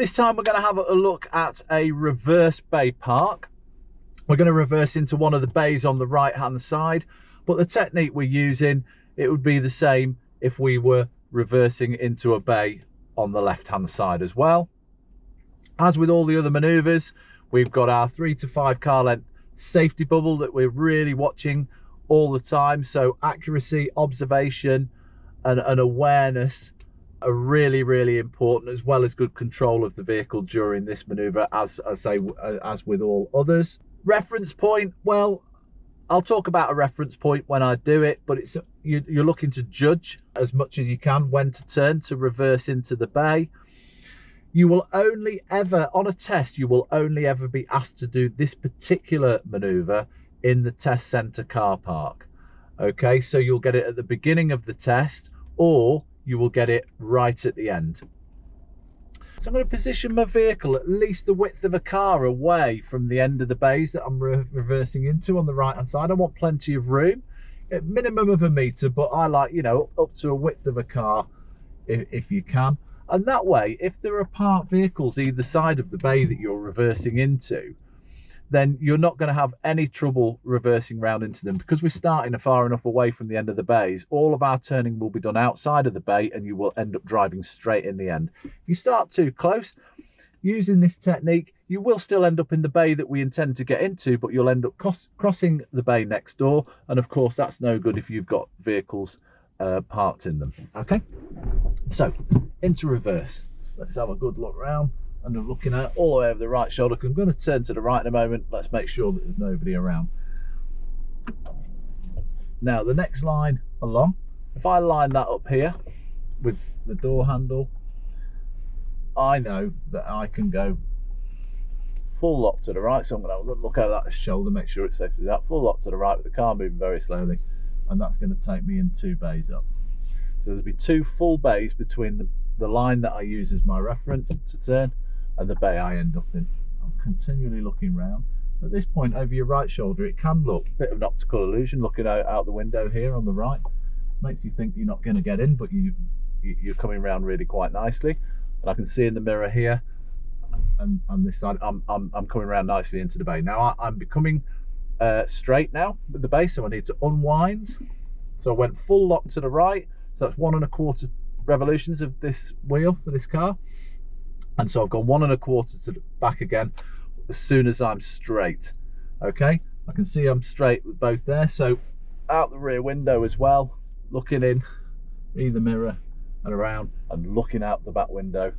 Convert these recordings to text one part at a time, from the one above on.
This time we're going to have a look at a reverse bay park. We're going to reverse into one of the bays on the right hand side, but the technique we're using, it would be the same if we were reversing into a bay on the left hand side as well. As with all the other maneuvers, we've got our 3 to 5 car length safety bubble that we're really watching all the time. So accuracy, observation and awareness are really, really important, as well as good control of the vehicle during this maneuver, as with all others. Reference point, well, I'll talk about a reference point when I do it, but you're looking to judge as much as you can when to turn to reverse into the bay. You will only ever, on a test, you will only ever be asked to do this particular maneuver in the test centre car park. Okay, so you'll get it at the beginning of the test, or you will get it right at the end. So I'm going to position my vehicle at least the width of a car away from the end of the bays that I'm reversing into on the right hand side. I want plenty of room, at minimum of 1 metre, but I like, you know, up to a width of a car if you can. And that way, if there are parked vehicles either side of the bay that you're reversing into, then you're not going to have any trouble reversing round into them, because we're starting far enough away from the end of the bays. All of our turning will be done outside of the bay and you will end up driving straight in the end. If you start too close, using this technique, you will still end up in the bay that we intend to get into, but you'll end up crossing the bay next door. And of course, that's no good if you've got vehicles parked in them. Okay, so into reverse. Let's have a good look round. And I'm looking at all the way over the right shoulder, because I'm going to turn to the right in a moment. Let's make sure that there's nobody around. Now the next line along, if I line that up here with the door handle, I know that I can go full lock to the right. So I'm going to look over that shoulder, make sure it's safe to do that. Full lock to the right with the car moving very slowly, and that's going to take me in 2 bays up. So there'll be 2 full bays between the line that I use as my reference to turn and the bay I end up in. I'm continually looking round. At this point, over your right shoulder, it can look a bit of an optical illusion looking out the window here on the right. Makes you think you're not going to get in, but you're coming around really quite nicely. And I can see in the mirror here and this side, I'm coming around nicely into the bay. Now I'm becoming straight now with the bay, so I need to unwind. So I went full lock to the right, so that's 1 1/4 revolutions of this wheel for this car. And so I've gone 1 1/4 to the back again as soon as I'm straight. Okay, I can see I'm straight with both there. So out the rear window as well, looking in either mirror and around, and looking out the back window.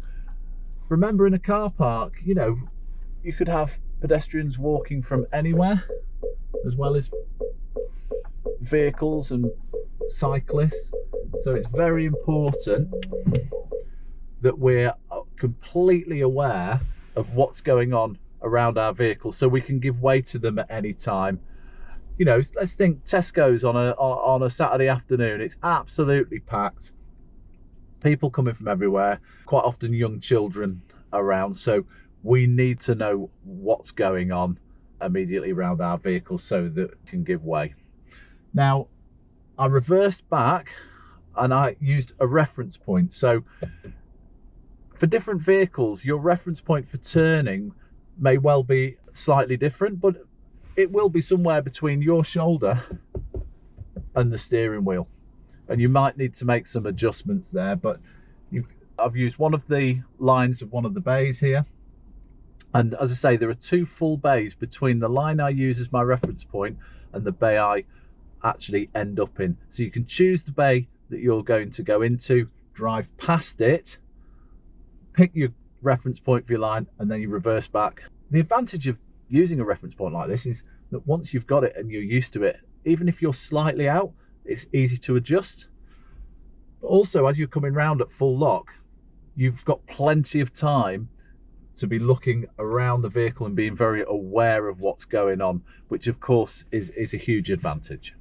Remember, in a car park, you know, you could have pedestrians walking from anywhere, as well as vehicles and cyclists. So it's very important that we're completely aware of what's going on around our vehicles, so we can give way to them at any time. You know, let's think Tesco's on a Saturday afternoon. It's absolutely packed. People coming from everywhere, quite often young children around. So we need to know what's going on immediately around our vehicles so that it can give way. Now, I reversed back and I used a reference point. So for different vehicles, your reference point for turning may well be slightly different, but it will be somewhere between your shoulder and the steering wheel. And you might need to make some adjustments there, but I've used one of the lines of one of the bays here. And as I say, there are 2 full bays between the line I use as my reference point and the bay I actually end up in. So you can choose the bay that you're going to go into, drive past it, pick your reference point for your line, and then you reverse back. The advantage of using a reference point like this is that once you've got it and you're used to it, even if you're slightly out, it's easy to adjust. But also, as you're coming round at full lock, you've got plenty of time to be looking around the vehicle and being very aware of what's going on, which of course is a huge advantage.